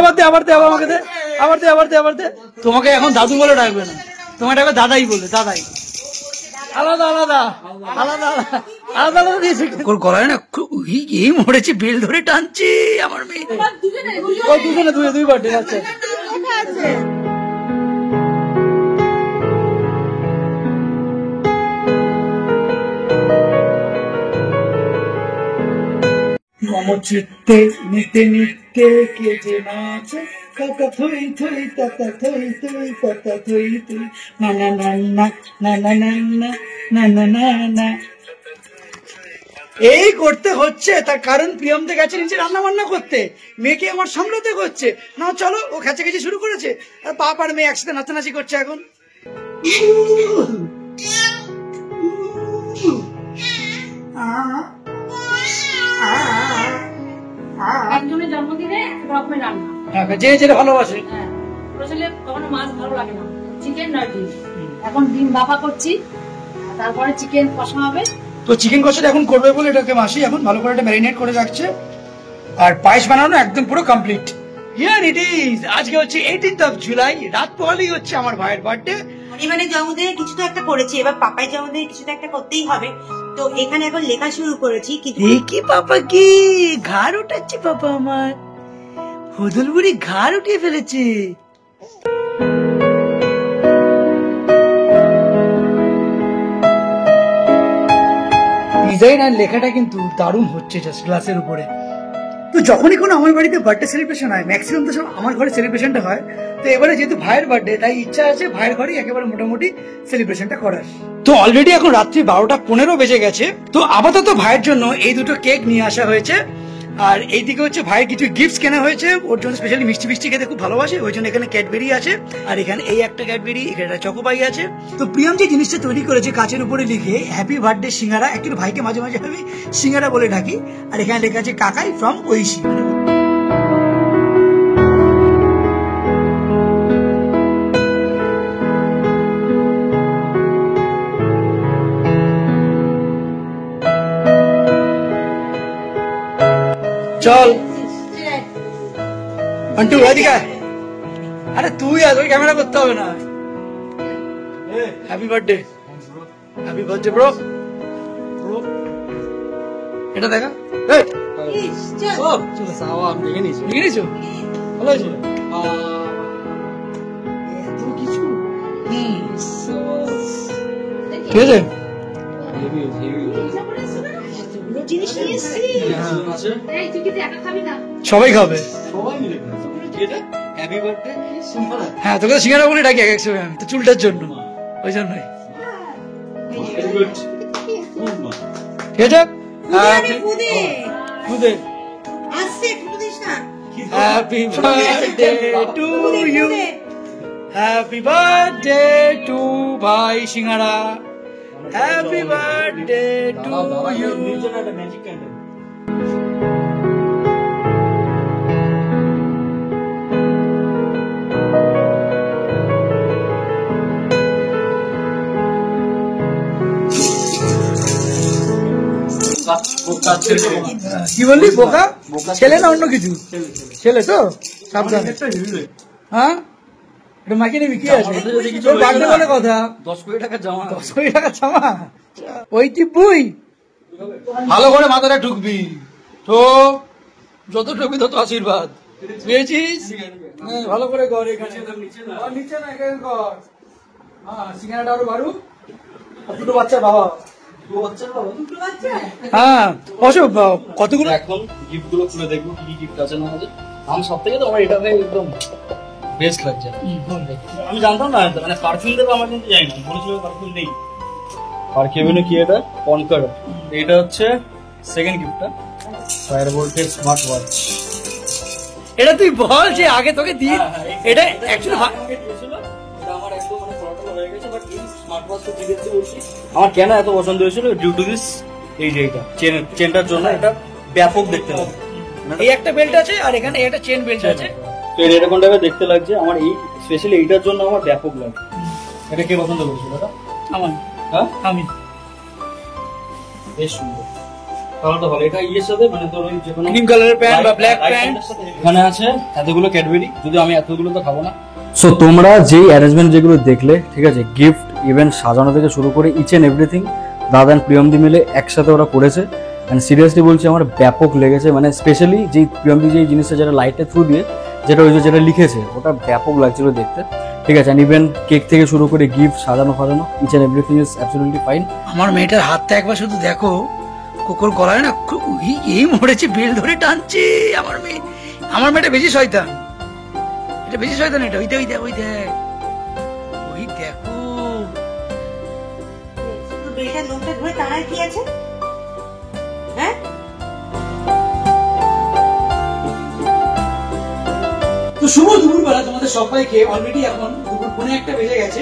আবার দে, আবার দে, আবার আমাকে দে, আবার দে, আবার দে, আবার দে। তোমাকে এখন দাদু বলে ডাকবে না, তোমাকে ডাকবে দাদাই বলে, দাদাই। আলাদা আলাদা আলাদা আলাদা আলাদা দিয়েছে। গলায় না এই মরেছে, বেল ধরে টানছে আমার মেয়ে। ও দুজনে দুই বার্থডে আছে। মম চিত্তে নিতে নিতে কে যে নাচে, কাকা থই থই তাতা থই থই তাতা থই থই, না না না না না না না না না না না। এই করতে হচ্ছে তার কারণ প্রিয়মদে গেছে নিচে রান্না বান্না করতে, মেয়েকে আমার সামলাতে হচ্ছে না। চলো, ও খেচাখেচি শুরু করেছে, আর বাপ আর মেয়ে একসাথে নাচানাচি করছে এখন। একজনের জন্মদিনে রকমের রান্না, যে যেটা ভালোবাসে। কখনো মাছ ভালো লাগে না, চিকেন নয় ডিম। এখন ডিম বাফা করছি, তারপরে চিকেন কষা হবে। তো চিকেন কষাটা এখন করবে বলে এটাকে মাসি এখন ভালো করে এটা ম্যারিনেট করে রাখছে। আর পায়েস বানানো একদম পুরো কমপ্লিট। Here it is. আজকে হচ্ছে 18th of জুলাই, রাত পোহালেই হচ্ছে আমার ভাইয়ের বার্থডে। এবারে জন্মদিনে কিছু তো একটা করেছি, এবার পাপাই জন্মদিনে কিছু তো একটা করতেই হবে। তো এখানে এখন লেখা শুরু করেছি। দেখি পাপা কি ঘাড় উঠাচ্ছে, পাপা আমার হদল বুড়ি ঘাড় উঠিয়ে ফেলেছে। ডিজাইন আর লেখাটা কিন্তু দারুণ হচ্ছে জাস্ট গ্লাসের উপরে। তো যখনই কোনো আমার বাড়িতে বার্থডে সেলিব্রেশন হয়, ম্যাক্সিমাম তো সব আমার ঘরে সেলিব্রেশনটা হয়। তো এবারে যেহেতু ভাইয়ের বার্থডে, তাই ইচ্ছা আছে ভাইয়ের ঘরেই একেবারে মোটামুটি সেলিব্রেশনটা করার। তো অলরেডি এখন রাত্রি 12:15 বেজে গেছে। তো আপাতত ভাইয়ের জন্য এই দুটো কেক নিয়ে আসা হয়েছে, আর এইদিকে হচ্ছে ভাইয়ের কিছু গিফটস কেনা হয়েছে। ওর জন্য স্পেশালি মিষ্টি মিষ্টি খেতে খুব ভালোবাসে, ওই জন্য এখানে ক্যাডবেরি আছে, আর এখানে এই একটা ক্যাডবেরি, এখানে একটা চকোপাই আছে। তো প্রিয়ম যে জিনিসটা তৈরি করেছে কাচের উপরে লিখে হ্যাপি বার্থডে সিঙ্গারা, একটু ভাইকে মাঝে মাঝে আমি সিঙ্গারা বলে ডাকি, আর এখানে লেখা আছে কাকাই ফ্রম ঐশী। চল আন্টু এদিকে, আরে তুই আজ ওই ক্যামেরা করতে হবে না। Happy birthday, happy birthday bro. এটা দেখা, দেখে নিয়েছো ভালো হয়েছে। ঠিক আছে, সবাই খাবে। হ্যাঁ, তোকে তো সিঙ্গারা বলে ডাকি এক সময় আমি, তো চুলটার জন্য, ওই জন্যই। ঠিক আছে, happy birthday to you, happy birthday to ভাই সিঙ্গারা, হ্যাপি বার্থডে টু ইউ। কি বললি? বোকা ছেলে না অন্য কিছু? ছেলে তো সাবধান। হ্যাঁ, এটা মাকে নিবি, কি আছে তোর বার্থডে বলে কথা। 10 কোটি টাকার জামা, 10 কোটি টাকার জামা, ওই টিপুই ভালো করে মাথাটা ঢুকবি। তো যত ঢুকবি তত আশীর্বাদ পেয়েছিস। ভালো করে কর, এখানে নিচে না, এখানে কর। হ্যাঁ, সিঙ্গারাটা আরো বাড়ু। দুটো বাচ্চার বাবা, হ্যাঁ অশোক কতগুলো এখন গিফট গুলো খুলে দেখবো কি কি গিফট আছে না আছে। আমি সব থেকে তো আমার এটা একদম বেস্ট লাগছে। আমি জানতাম না, মানে পারফিউম দেবো আমার কিন্তু জানি না, বলেছিল পারফিউম নেই। আর কেবিনে কি এটা কনকার, এটা হচ্ছে সেকেন্ড গিফটটা, ফায়ারবোল্টের স্মার্ট ওয়াচ। এটা তুই বল যে আগে তোকে দিই, এটা অ্যাকচুয়ালি আমার কেন এত পছন্দ হয়েছিল ডিউ টু দিস, এই যে এটা চেনটার জন্য এটা ব্যাপক দেখতে লাগে। এই একটা বেল্ট আছে, আর এখানে একটা চেন বেল্ট আছে। তো এরকম টাইপের দেখতে লাগছে আমার, এই স্পেশালি এইটার জন্য আমার ব্যাপক লাগে। এটা কে পছন্দ করেছিল? এটা আমার, হ্যাঁ আমি। বেশ সুন্দর। কালারটা ভালো। এটা ইয়ের সাথে মানে তোর ওই যে কোনো ক্রিম কালারের প্যান্ট বা ব্ল্যাক প্যান্ট। এখানে আছে এতগুলো ক্যাডবেরি, যদি আমি এতগুলো তো খাবো না। সো তোমরা যেই অ্যারেঞ্জমেন্ট যেগুলো দেখলে, ঠিক আছে, গিফট ইভেন্ট সাজানো থেকে শুরু করে ইচ এন্ড এভরিথিং দাদা অ্যান্ড প্রিয়মদি মিলে একসাথে ওরা করেছে। অ্যান্ড সিরিয়াসলি বলছি আমার ব্যাপক লেগেছে, মানে স্পেশালি যেই প্রিয়মদি যেই জিনিসটা যেটা লাইটের থ্রু দিয়ে যেটা ওই যে যেটা লিখেছে ওটা ব্যাপক লাগছিল দেখতে, ঠিক আছে। অ্যান্ড ইভেন কেক থেকে শুরু করে গিফট সাজানো ফাজানো each and everything is absolutely fine. আমার মেয়েটার হাতটা একবার শুধু দেখো, কুকুর গলায় না এই মরেছে, বেল ধরে টানছে। আমার মেয়েটা বেশি শয়তান, এটা বেশি শয়তান। এটা ওই দেখ ওই দেখো বেলটা লোকটা ধরে টানার কি আছে? হ্যাঁ, তো শুভ দুপুরবেলা তোমাদের সবাইকে। অলরেডি এখন দুপুর 1:45 বেজে গেছে।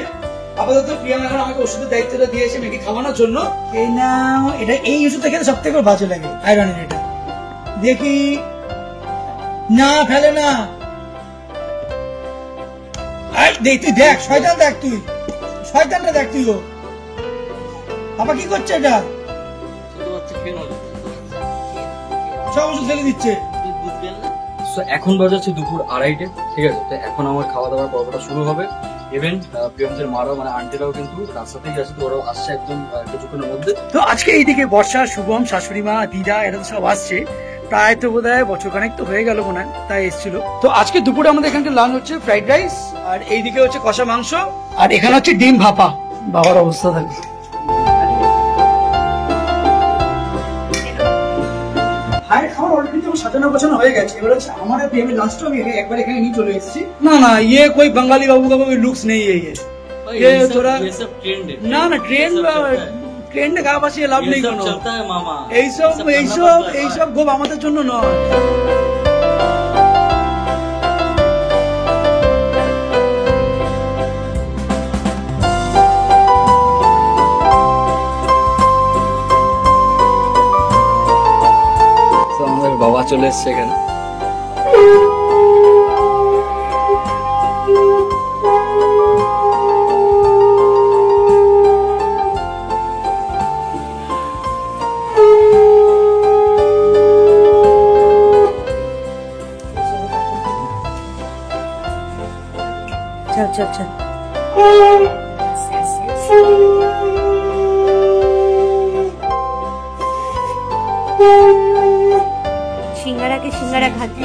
আপাতত প্রিয়াম এখন আমাকে ওষুধের দায়িত্বটা দিয়েছে মেয়েকে খাওয়ানোর জন্য। এই নাও, এটা এই ওষুধটা খেতে সব থেকে বাজে লাগে, আয়রনের। এটা দেখি না, ফেলে না। তুই দেখ, শয়তান দেখ, তুই শয়তানটা দেখ তুই। বাবা কি করছে? এটা সব ওষুধ ফেলে দিচ্ছে। এখন বাজাচ্ছে দুপুর 2:30, ঠিক আছে। তো এখন আমার খাওয়া দাওয়ার পর্বটা শুরু হবে। ইভেন প্রিয়মদের মারাও মানে আন্টিরাও কিন্তু রাস্তাতেই আছে, তো ওরাও আসছে একদম কিছুক্ষণের মধ্যে। তো আজকে এইদিকে বর্ষা, শুভম, শাশুড়ি মা, দিদা, এরা তো সব আসছে। প্রায় তো বোধ হয় বছরখানেক তো হয়ে গেল মনে হয়, তাই এসেছিল। তো আজকে দুপুরে আমাদের এখানকার লাঞ্চ হচ্ছে ফ্রাইড রাইস, আর এইদিকে হচ্ছে কষা মাংস, আর এখানে হচ্ছে ডিম ভাপা। বাবার অবস্থা থাকে। ভাইয়ের খাবার অলরেডি তো সাজানো গোছানো হয়ে গেছে। এবার হচ্ছে আমার প্রেমের লাঞ্চটা আমি একবার এখানে নিয়ে চলে এসেছি। না না, ইয়ে কোই বাঙালি বাবু का कोई लुक्स नहीं है ये थोड़ा ये सब ट्रेंड है না না, ট্রেন্ডে গা ভাসিয়ে লাভ নেই কোনো। चलता है मामा, এইসব গোপ আমাদের জন্য নয়। তো আমাদের বাবা চলে এসছে এখানে। চল চল চল। সিঙ্গারাকে সিঙ্গারা খাচ্ছি।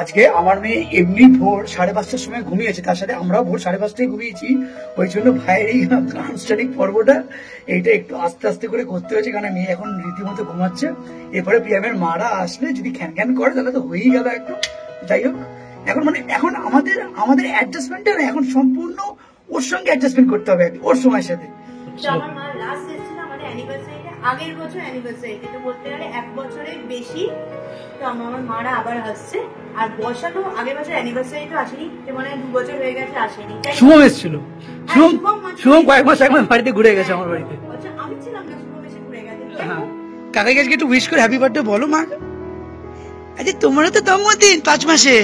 আজকে আমার মেয়ে এমনি ভোর 5:30টার সময় ঘুমিয়েছে, তার সাথে আমরাও ভোর 5:30টায় ঘুমিয়েছি। ওই জন্য ভাইয়ের এই আনুষ্ঠানিক পর্বটা এইটা একটু আস্তে আস্তে করে করতে হয়েছে, কারণ মেয়ে এখন রীতিমতো ঘুমাচ্ছে। এরপরে প্রিয়ামের মারা আসলে যদি খ্যান খ্যান করে তাহলে তো হয়েই গেল একটু। যাই হোক, এখন আমাদের অ্যাডজাস্টমেন্টটা এখন সম্পূর্ণ ওর সঙ্গে অ্যাডজাস্টমেন্ট করতে হবে, ওর সময়ের সাথে। আমার মা লাস্ট এসেছিল আমাদের অ্যানিভার্সারিতে, আগের বছর অ্যানিভার্সারিতে, তো বলতে গেলে 1 বছরের বেশি। তো আমার মারা আবার আসছে। আর বর্ষা তো আগের বছর অ্যানিভার্সারি তো আসেনি, তো মানে 2 বছর হয়ে গেছে আসেনি। শুভম এসেছিল, শুভম কয়েক মাস এক মাস বাড়িতে ঘুরে গেছে আমার বাড়িতে। আমি ছিলাম না, শুভ বেশি ঘুরে গেছে। হ্যাঁ, কাকাকে আজকে একটু উইশ করে হ্যাপি বার্থডে বলো মা। আচ্ছা তোমারও তো জন্মদিন 5 মাসে।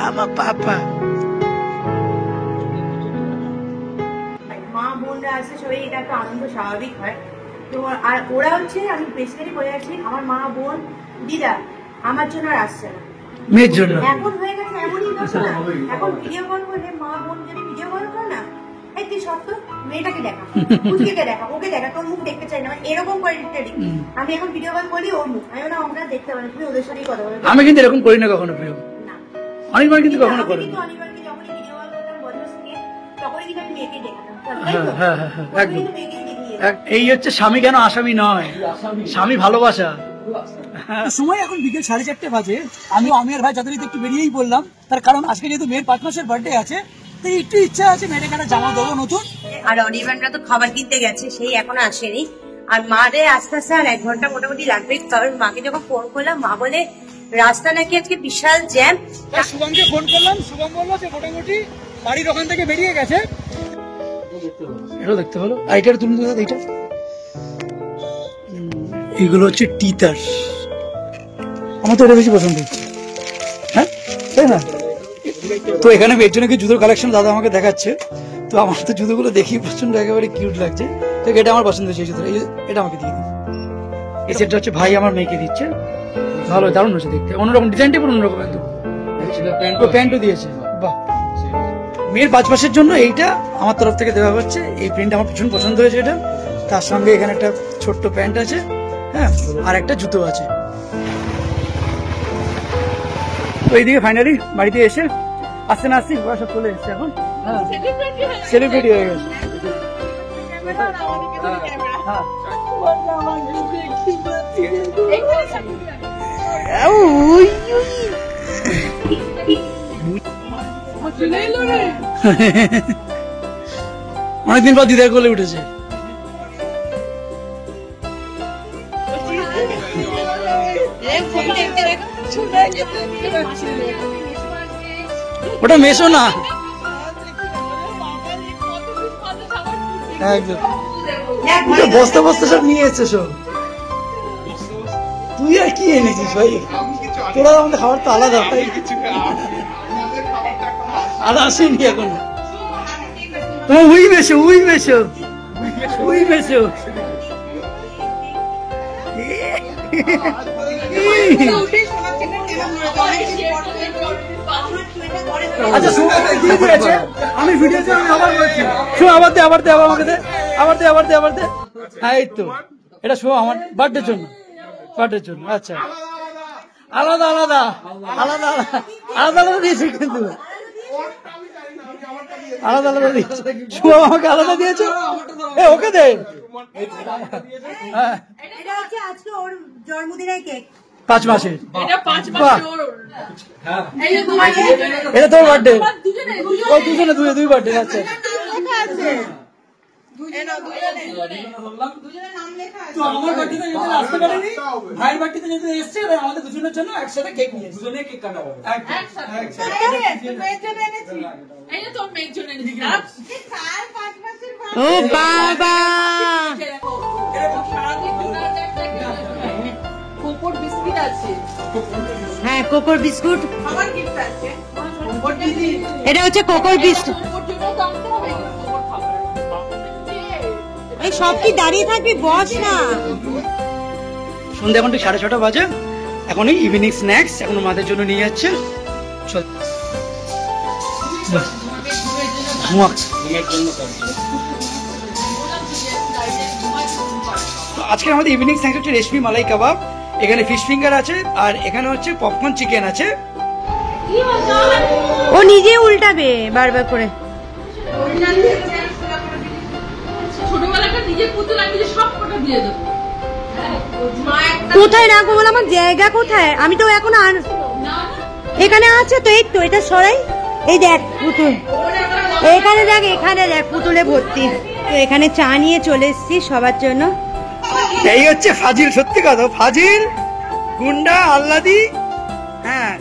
আমার পাপা মা বোনরা আসছে সবাই, এটা একটা আনন্দ স্বাভাবিক হয়। তো আর ওরা হচ্ছে, আমি বেসিক্যালি বলে যাচ্ছি, আমার মা বোন দিদা আমার জন্য আর আসছে না, মেয়ের জন্য। এখন হয়ে গেছে এমনই কথা না, এখন ভিডিও কল করলে মা বোন যদি ভিডিও কল করে না, এই তুই সত্য মেয়েটাকে দেখা, পুচকে দেখা, ওকে দেখা, তোর মুখ দেখতে চাই না, এরকম কোয়ালিটি। আমি এখন ভিডিও কল করি ওর মুখ, আমি না আমরা দেখতে পারি, তুমি ওদের সাথেই কথা বলো। আমি কিন্তু এরকম করি না কখনো প্রিয়, না অনেকবার কিন্তু কখনো করি না। অনেকবারকে যখনই ভিডিও কল করতাম বন্ধুর সঙ্গে, তখনই কিন্তু আমি মেয়েকে দেখাতাম। হ্যাঁ, একদম। এই হচ্ছে স্বামী কেন আসামি নয়, স্বামী ভালোবাসা। সময় এখন বিকেল 4:30 বাজে। আমি আর ভাই যথারীতি একটু বেরিয়েই বললাম, তার কারণ আজকে যেহেতু মেয়ের 5 মাসের বার্থডে আছে, তো একটু ইচ্ছা আছে মেয়েটাকে একটা জামা দেবো নতুন। আর অনির্বাণরা তো খাবার কিনতে গেছে, সেই এখনো আসেনি। আর মারে আস্তে আস্তে আর 1 ঘন্টা মোটামুটি লাগবে, কারণ মাকে যখন ফোন করলাম মা বলে রাস্তা নাকি আজকে বিশাল জ্যাম। শুভমকে ফোন করলাম, শুভম বললো যে মোটামুটি বাড়ির ওখান থেকে বেরিয়ে গেছে। এটাও দেখতে হলো, আর এটার তুলুন দাদা, এইটা এগুলো হচ্ছে টিতার, আমার তো এটা বেশি পছন্দ হচ্ছে। হ্যাঁ তাই না? তো এখানে এর জন্য কি জুতোর কালেকশন দাদা আমাকে দেখাচ্ছে, তো আমার তো জুতোগুলো দেখি প্রচন্ড একেবারে কিউট লাগছে, তো এটা আমার পছন্দ হচ্ছে। এই জুতো এটা আমাকে দিয়ে দিন। এই সেটটা হচ্ছে ভাই আমার মেয়েকে দিচ্ছে, ভালো দারুণ হচ্ছে দেখতে, অন্যরকম ডিজাইনটা পুরো অন্যরকম একদম। প্যান্টও দিয়েছে, বাহ। মেয়ের 5 মাসের জন্য এইটা আমার তরফ থেকে দেওয়া হচ্ছে, এই প্রিন্ট আমার ভীষণ পছন্দ হয়েছে এটা। তার সঙ্গে এখানে একটা ছোট্ট প্যান্ট আছে, হ্যাঁ, আর একটা জুতো আছে। তো এইদিকে ফাইনালি বাড়িতে এসে আসতে না আসছি ওরা সব চলে এসছে এখন, হ্যাঁ সেলিব্রিটি হয়ে গেছে। হ্যাঁ অনেকদিন পর দিদার কোলে উঠেছে। ওটা মেশো না, একদম বস্তা বস্তা সব নিয়ে এসছে সব। তুই আর কি এনেছিস ভাই? তোরা আমাদের খাবার তো আলাদা, তাই আর আসেনি এখন। তোমার we Meesho, we Meesho, we মেশো। আচ্ছা আমি ভিডিওতে আবার বলছি, শো আবার দে, আবার দে, আবার আমাকে দে, আবার দে, আবার দে, আবার দে। হ্যাঁ এই তো এটা শো আমার বার্থডের জন্য, বার্থডের জন্য। আচ্ছা আলাদা আলাদা আলাদা আলাদা আলাদা দিয়েছে, কিন্তু আলাদা আলাদা দিয়েছে। শো আমাকে আলাদা দিয়েছে, ওকে দে। হ্যাঁ এটা হচ্ছে আজকে ওর জন্মদিনের কেক, 5 মাসের। এটা 5 মাস ওর। এই যে তোমার এটা তোর বার্থডে? ও দুজনে দুই বার্থডে। আচ্ছা তো আমার বার্থডেতে যেতে আসতে পারেনি, ভাইয়ের বার্থডেতে যেতে এসেছে, আমাদের দুজনের জন্য একসাথে কেক নিয়ে দুজনে কেক কাটা হবে। এই যে তোর মেয়ের জন্য এনেছি। ও বাবা কোকোর বিস্কিট আছে, হ্যাঁ কোকোর বিস্কুট, আমার গিফট আছে। এটা হচ্ছে কোকোর বিস্কুট। কোকোর জন্য জানতে হবে কোকোর খাবার। এই সব কি দাঁড়িয়ে থাকবি, বস না। সন্ধ্যা এখন ঠিক 6:30 বাজে, এখন ইভিনিং স্ন্যাক্স এখন মাদের জন্য নিয়ে যাচ্ছে। চল আজকে আমাদের ইভিনিং স্ন্যাক্স হচ্ছে রেশমি মালাই কাবাব, এখানে ফিশ ফিঙ্গার আছে, আর এখানে হচ্ছে পপকর্ন চিকেন আছে। ও নিজে উল্টাবে বারবার করে। ছোটবেলাটা নিজে পুতুল আমি যে সব কটা দিয়ে দেবো। কোথায় রাখবো বল, আমার জায়গা কোথায়? আমি তো এখন এখানে আছে তো, এই তো এটা সরাই। এই দেখ পুতুল, এখানে দেখ, এখানে দেখ পুতুলে ভর্তি। তো এখানে চা নিয়ে চলে এসেছি সবার জন্য। এই হচ্ছে ফাজিল, সত্যি কথা ফাজিল, গুন্ডা, আল্লাদি। হ্যাঁ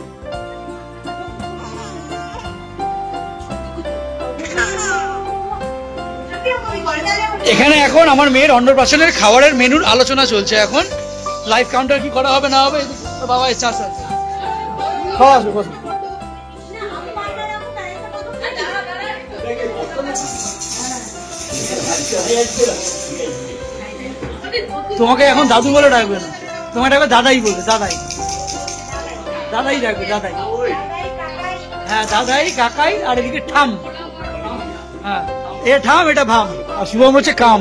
এখানে এখন আমার মেয়ের অন্নপ্রাশনের খাবারের মেনুর আলোচনা চলছে। এখন লাইভ কাউন্টার কি করা হবে না হবে, বাবা এসে আসে খাওয়া আসবে। তোমাকে এখন দাদু বলে ডাকবে না, তোমাকে ডাকবে দাদাই বলবে, দাদাই দাদাই ডাকবে, দাদাই। হ্যাঁ দাদাই, কাকাই, আর এদিকে ঠাম। হ্যাঁ এটা ঠাম, এটা ভাম, আর শুভম হচ্ছে কাম।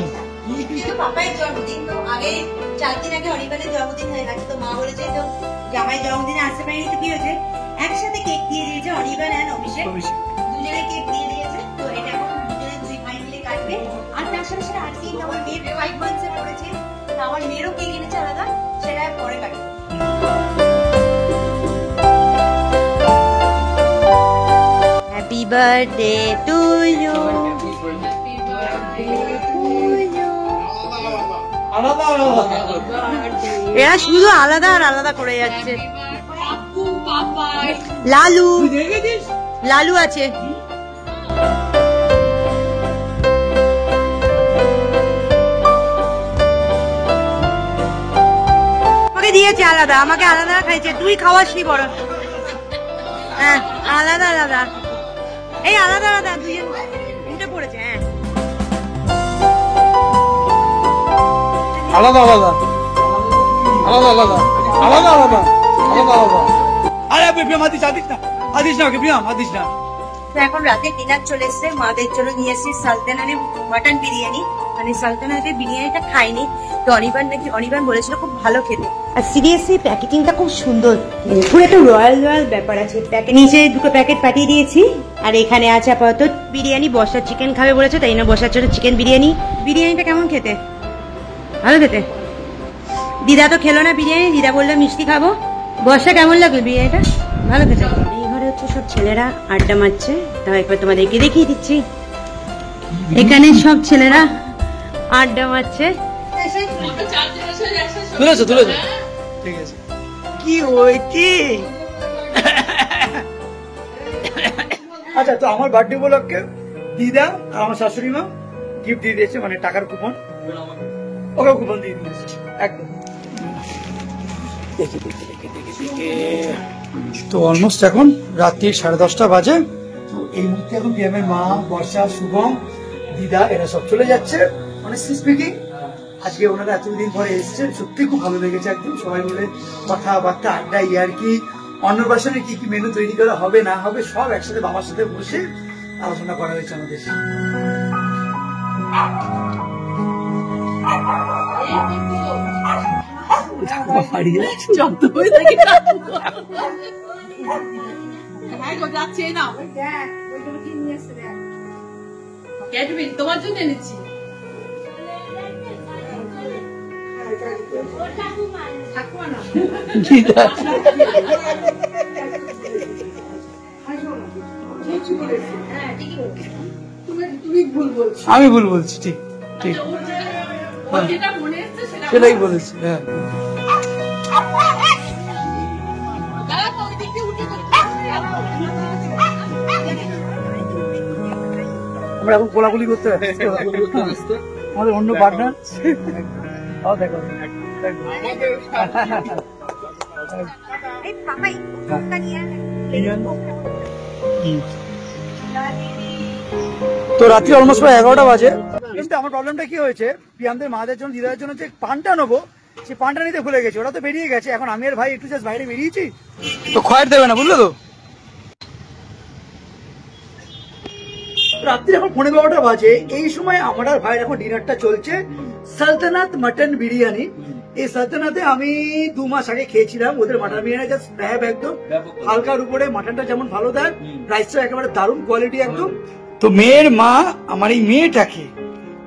পাপাইয়ের জন্মদিন, তো আগে 4 দিন আগে অনিবারের জন্মদিন হয়ে গেছে, তো মা বলেছে তো জামাই জন্মদিনে আসতে পারিনি, তো কি হয়েছে একসাথে কেক দিয়ে দিয়েছে অনিবার অ্যান্ড অভিষেক, দুজনে কেক দিয়ে দিয়েছে। তো এটা এখন দুজনে 2 ভাই মিলে কাটবে। আর তার সাথে সাথে আজকে আমার মেয়ের 5 মান্থসে পড়েছে, তো আমার মেয়েরও কেক এনেছে আলাদা, সেটা পরে কাটবে। হ্যাপি বার্থডে টু ইউ, আলাদা আলাদা। এরা শুধু আলাদা আর আলাদা করে যাচ্ছে। লালু তুই দেখেছিস? লালু আছে। আমাকে দিয়েছে আলাদা, আমাকে আলাদা খাইছে, তুই খাওয়াসনি বড়। হ্যাঁ আলাদা আলাদা, এই আলাদা আলাদা দুজন উঠে পড়েছে। হ্যাঁ আলাদা আলাদা আলাদা আলাদা আলাদা আলাদা আলাদা আলাদা। আরে প্রিয়াম আদিস না, আদিস না ওকে, প্রিয়াম আদিস না। তো এখন রাতে ডিনার চলে এসছে, মাদের জন্য নিয়ে এসেছি সালতানাতে মাটন বিরিয়ানি। মানে সালতানাতে বিরিয়ানিটা খাইনি, তো অনির্বাণ বলেছিল খুব ভালো খেতে। আর সিরিয়াসলি প্যাকেটিংটা খুব সুন্দর, পুরো একটা রয়্যাল রয়্যাল ব্যাপার আছে। নিচে 2 প্যাকেট পাঠিয়ে দিয়েছি, আর এখানে আছে আপাতত বিরিয়ানি। বর্ষা চিকেন খাবে বলেছে, তাই না বর্ষার জন্য চিকেন বিরিয়ানি। বিরিয়ানিটা কেমন খেতে? ভালো খেতে। দিদা তো খেলো না বিরিয়ানি, দিদা বললো মিষ্টি খাবো। বর্ষা কেমন লাগলো বিরিয়ানিটা? ভালো খেতে। এই ঘরে হচ্ছে সব ছেলেরা আড্ডা মারছে, তাও একবার তোমাদেরকে দেখিয়ে দিচ্ছি। এখানে সব ছেলেরা আড্ডা মারছে। তুলেছো তুলেছো, ঠিক আছে। কি হয়েছে? আচ্ছা, তো আমার বার্থডে উপলক্ষে দিদা আর আমার শাশুড়ি মা গিফট দিয়ে দিয়েছে, মানে টাকার কুপন। ওকে কুপন দিয়ে দিয়েছে একদম। তো অলমোস্ট এখন রাত্রি 10:30 বাজে। তো এই মুহূর্তে এখন প্রিয়ামের মা, বর্ষা, শুভম, দিদা এরা সব চলে যাচ্ছে। অনেস্টলি স্পিকিং, আজকে ওনারা এতদিন পরে এসেছেন, সত্যি খুব ভালো লেগেছে। একদম সবাই মিলে কথাবার্তা, আড্ডা, ইয়ার্কি, অন্নপ্রাশনে কি কি মেনু তৈরি করা হবে না হবে সব একসাথে বাবার সাথে বসে আলোচনা করা হয়েছে আমাদের। তোমার জন্য এনেছি। আমি ভুল বলছি, ঠিক ঠিক, সেটাই বলেছি। হ্যাঁ, আমরা এখন কোলাকুলি করতে হবে। আমাদের অন্য পার্টনার দেখো। তো রাত্রি অলমোস্ট প্রায় 11টা বাজে। কিন্তু আমার প্রবলেমটা কি হয়েছে, প্রিয়ামদের মাদের জন্য, দিদাদের জন্য যে পানটা নেবো, সে পানটা নিতে ভুলে গেছে। ওরা তো বেরিয়ে গেছে, এখন আমি আর ভাই একটু জাস্ট বাইরে বেরিয়েছি, তো খয়ের দেবে না, বুঝলো তো। রাত্রি এখন 11:15 বাজে। এই সময় আমার আর ভাইয়ের এখন ডিনারটা চলছে, সালতানাত মাটন বিরিয়ানি। এই সালতানাতে আমি 2 মাস আগে খেয়েছিলাম। ওদের মাটন বিরিয়ানি জাস্ট স্ল্যাব, একদম হালকার উপরে মাটনটা যেমন ভালো দেয়, রাইসটা একেবারে দারুণ কোয়ালিটি একদম। তো মেয়ের মা আমার এই মেয়েটাকে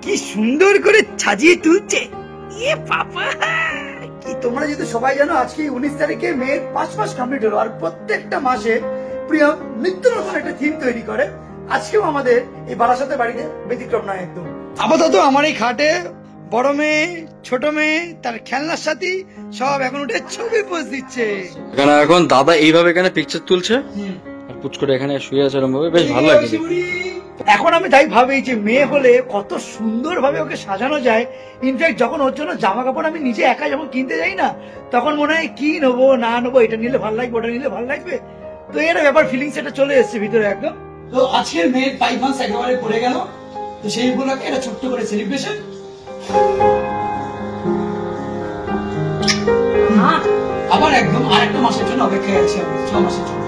কি সুন্দর করে সাজিয়ে তুলছে। এ বাবা, কি তোমরা যদি সবাই জানো, আজকে 19 তারিখে মেয়ের 5 মাস কমপ্লিট হলো। আর প্রত্যেকটা মাসে প্রিয় নিত্য নতুন একটা থিম তৈরি করে। আজকেও আমাদের এই বারাসাতের বাড়িতে ব্যতিক্রম নয় একদম। আপাতত আমার এই খাটে বড় মেয়ে, ছোট মেয়ে, তার খেলনার সাথী সব এখন উঠে ছবি পোজ দিচ্ছে। এখানে এখন দাদা এইভাবে এখানে পিকচার তুলছে, আর পুচ করে এখানে শুয়ে আছে এরকম ভাবে, বেশ ভালো লাগছে। এখন আমি তাই ভাবি যে মেয়ে হলে কত সুন্দর ভাবে ওকে সাজানো যায়। ইনফ্যাক্ট যখন ওর জন্য জামা কাপড় আমি নিজে একা যখন কিনতে যাই না, তখন মনে হয় কি নেবো না নেবো, এটা নিলে ভালো লাগবে, ওটা নিলে ভালো লাগবে। তো এটা ব্যাপার, ফিলিংস এটা চলে এসছে ভিতরে একদম। তো আজকের মেয়ের 5 মাস একেবারে পড়ে গেল, তো সেই উপলক্ষে এটা ছোট্ট করে সেলিব্রেশন। আবার একদম আরেকটা মাসের জন্য অপেক্ষায় আছি আমি, 6 মাসের জন্য।